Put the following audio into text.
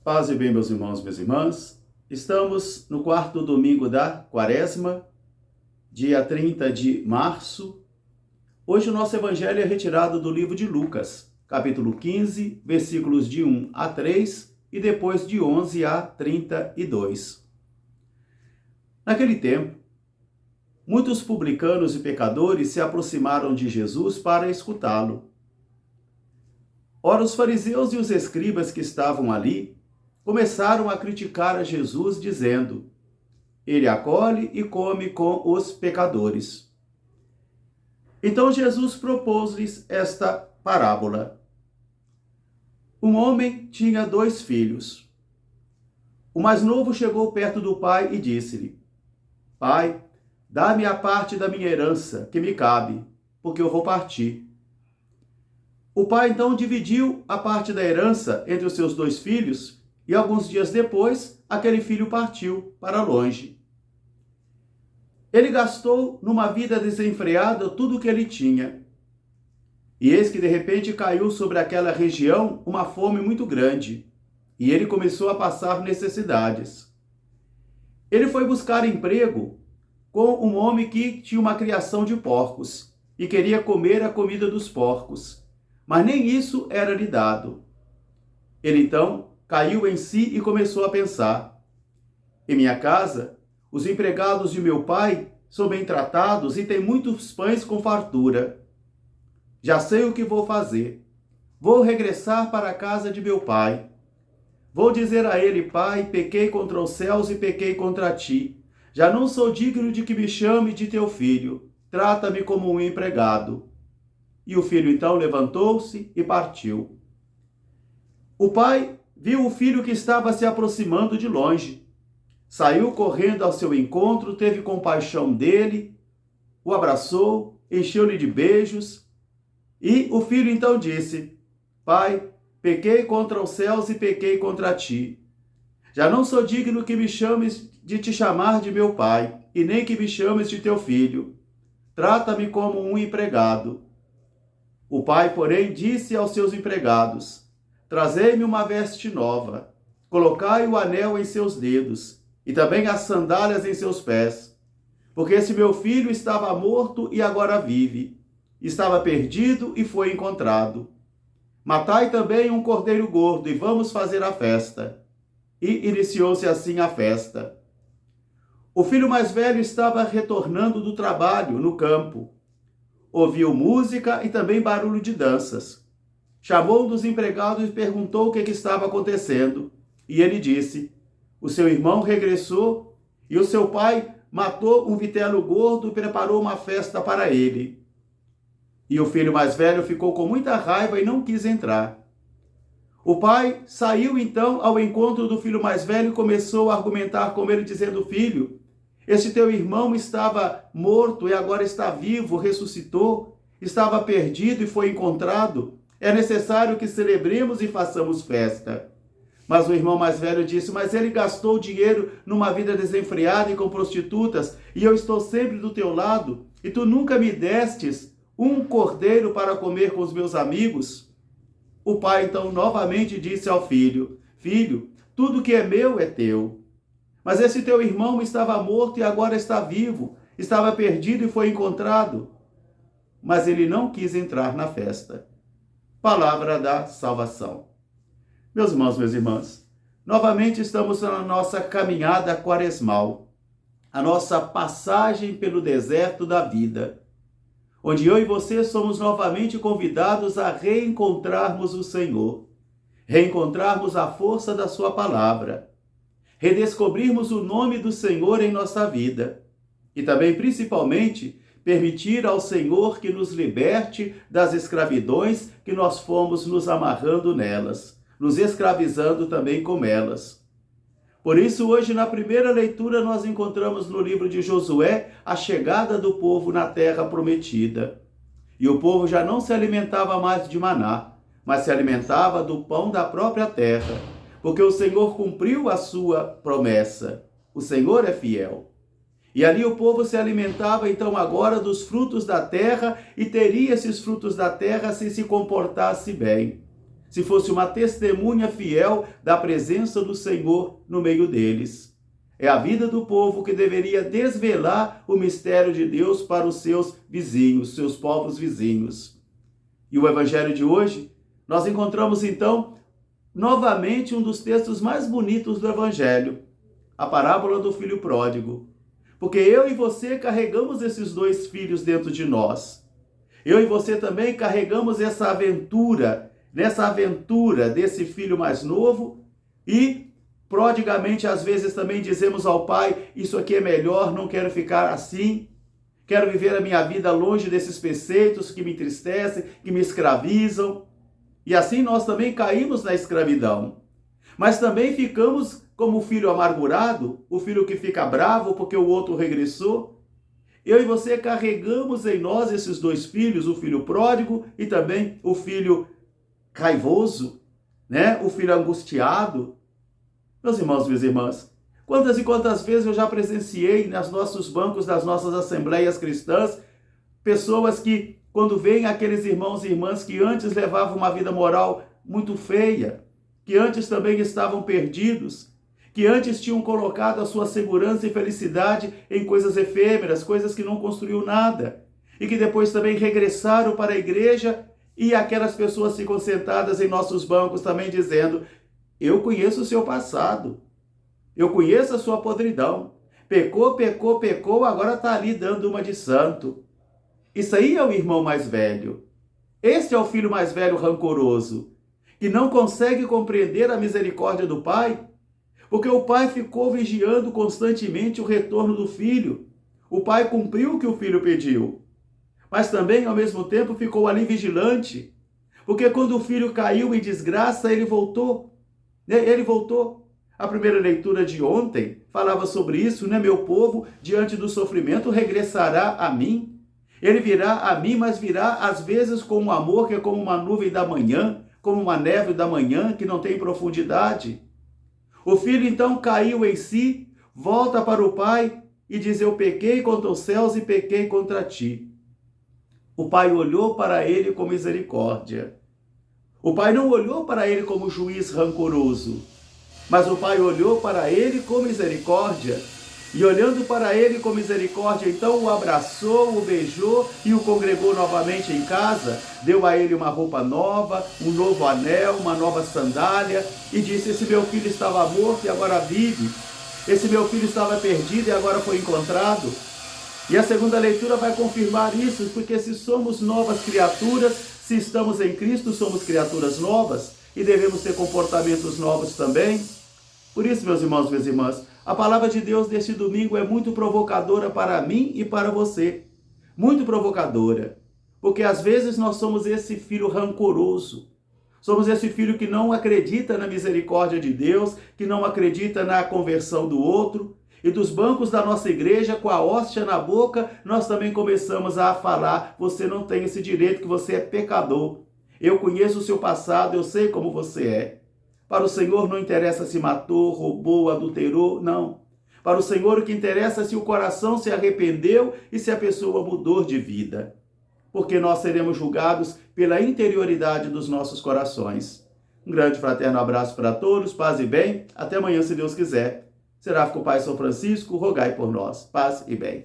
Paz e bem, meus irmãos, minhas irmãs. Estamos no quarto domingo da Quaresma, dia 30 de março. Hoje o nosso evangelho é retirado do livro de Lucas, capítulo 15, versículos de 1 a 3 e depois de 11 a 32. Naquele tempo, muitos publicanos e pecadores se aproximaram de Jesus para escutá-lo. Ora, os fariseus e os escribas que estavam ali começaram a criticar a Jesus, dizendo: ele acolhe e come com os pecadores. Então Jesus propôs-lhes esta parábola. Um homem tinha 2 filhos. O mais novo chegou perto do pai e disse-lhe: Pai, dá-me a parte da minha herança que me cabe, porque eu vou partir. O pai então dividiu a parte da herança entre os seus 2 filhos, e alguns dias depois, aquele filho partiu para longe. Ele gastou numa vida desenfreada tudo o que ele tinha. E eis que de repente caiu sobre aquela região uma fome muito grande, e ele começou a passar necessidades. Ele foi buscar emprego com um homem que tinha uma criação de porcos, e queria comer a comida dos porcos, mas nem isso era lhe dado. Ele então caiu em si e começou a pensar: em minha casa, os empregados de meu pai são bem tratados e têm muitos pães com fartura. Já sei o que vou fazer. Vou regressar para a casa de meu pai. Vou dizer a ele: Pai, pequei contra os céus e pequei contra ti. Já não sou digno de que me chame de teu filho. Trata-me como um empregado. E o filho então levantou-se e partiu. O pai viu o filho que estava se aproximando de longe. Saiu correndo ao seu encontro, teve compaixão dele, o abraçou, encheu-lhe de beijos. E o filho então disse: Pai, pequei contra os céus e pequei contra ti. Já não sou digno que me chames de te chamar de meu pai, e nem que me chames de teu filho. Trata-me como um empregado. O pai, porém, disse aos seus empregados: Trazei-me uma veste nova, colocai o anel em seus dedos, e também as sandálias em seus pés. Porque esse meu filho estava morto e agora vive, estava perdido e foi encontrado. Matai também um cordeiro gordo e vamos fazer a festa. E iniciou-se assim a festa. O filho mais velho estava retornando do trabalho no campo. Ouviu música e também barulho de danças. Chamou um dos empregados e perguntou o que estava acontecendo. E ele disse: o seu irmão regressou e o seu pai matou um vitelo gordo e preparou uma festa para ele. E o filho mais velho ficou com muita raiva e não quis entrar. O pai saiu então ao encontro do filho mais velho e começou a argumentar com ele, dizendo: Filho, este teu irmão estava morto e agora está vivo, ressuscitou, estava perdido e foi encontrado. É necessário que celebremos e façamos festa. Mas o irmão mais velho disse: mas ele gastou dinheiro numa vida desenfreada e com prostitutas, e eu estou sempre do teu lado, e tu nunca me destes um cordeiro para comer com os meus amigos? O pai então novamente disse ao filho: Filho, tudo que é meu é teu. Mas esse teu irmão estava morto e agora está vivo, estava perdido e foi encontrado. Mas ele não quis entrar na festa. Palavra da salvação. Meus irmãos, minhas irmãs, novamente estamos na nossa caminhada quaresmal, a nossa passagem pelo deserto da vida, onde eu e você somos novamente convidados a reencontrarmos o Senhor, reencontrarmos a força da sua palavra, redescobrirmos o nome do Senhor em nossa vida e também, principalmente, permitir ao Senhor que nos liberte das escravidões que nós fomos nos amarrando nelas, nos escravizando também com elas. Por isso, hoje, na primeira leitura, nós encontramos no livro de Josué a chegada do povo na terra prometida. E o povo já não se alimentava mais de maná, mas se alimentava do pão da própria terra, porque o Senhor cumpriu a sua promessa. O Senhor é fiel. E ali o povo se alimentava então agora dos frutos da terra e teria esses frutos da terra se comportasse bem. se fosse uma testemunha fiel da presença do Senhor no meio deles. É a vida do povo que deveria desvelar o mistério de Deus para os seus vizinhos, seus povos vizinhos. E o evangelho de hoje, nós encontramos então novamente um dos textos mais bonitos do evangelho, a parábola do filho pródigo. Porque eu e você carregamos esses dois filhos dentro de nós. Eu e você também carregamos essa aventura, nessa aventura desse filho mais novo e prodigamente, às vezes, também dizemos ao pai, isso aqui é melhor, não quero ficar assim, quero viver a minha vida longe desses preceitos que me entristecem, que me escravizam. E assim nós também caímos na escravidão. Mas também ficamos como o filho amargurado, o filho que fica bravo porque o outro regressou. Eu e você carregamos em nós esses dois filhos, o filho pródigo e também o filho raivoso, né? O filho angustiado. Meus irmãos, minhas irmãs, quantas e quantas vezes eu já presenciei nos nossos bancos das nossas assembleias cristãs, pessoas que, quando veem aqueles irmãos e irmãs que antes levavam uma vida moral muito feia, que antes também estavam perdidos, que antes tinham colocado a sua segurança e felicidade em coisas efêmeras, coisas que não construíam nada, e que depois também regressaram para a igreja e aquelas pessoas ficam sentadas em nossos bancos também dizendo: eu conheço o seu passado, eu conheço a sua podridão, pecou, pecou, pecou, agora está ali dando uma de santo. Isso aí é o irmão mais velho. Este é o filho mais velho rancoroso, que não consegue compreender a misericórdia do pai, porque o pai ficou vigiando constantemente o retorno do filho. O pai cumpriu o que o filho pediu, mas também, ao mesmo tempo, ficou ali vigilante, porque quando o filho caiu em desgraça, ele voltou. Ele voltou. A primeira leitura de ontem falava sobre isso, né? Meu povo, diante do sofrimento, regressará a mim. Ele virá a mim, mas virá às vezes com um amor que é como uma nuvem da manhã, como uma neve da manhã que não tem profundidade. O filho então caiu em si, volta para o pai e diz: eu pequei contra os céus e pequei contra ti. O pai olhou para ele com misericórdia. O pai não olhou para ele como juiz rancoroso, mas o pai olhou para ele com misericórdia. E olhando para ele com misericórdia, então o abraçou, o beijou e o congregou novamente em casa, deu a ele uma roupa nova, um novo anel, uma nova sandália, e disse: esse meu filho estava morto e agora vive, esse meu filho estava perdido e agora foi encontrado. E a segunda leitura vai confirmar isso, porque se somos novas criaturas, se estamos em Cristo, somos criaturas novas e devemos ter comportamentos novos também. Por isso, meus irmãos, minhas irmãs, a palavra de Deus deste domingo é muito provocadora para mim e para você. Muito provocadora. Porque às vezes nós somos esse filho rancoroso. Somos esse filho que não acredita na misericórdia de Deus, que não acredita na conversão do outro. E dos bancos da nossa igreja, com a hóstia na boca, nós também começamos a falar: você não tem esse direito, que você é pecador. Eu conheço o seu passado, eu sei como você é. Para o Senhor não interessa se matou, roubou, adulterou, não. Para o Senhor o que interessa é se o coração se arrependeu e se a pessoa mudou de vida. Porque nós seremos julgados pela interioridade dos nossos corações. Um grande fraterno abraço para todos, paz e bem. Até amanhã, se Deus quiser. Seráfico Pai São Francisco, rogai por nós. Paz e bem.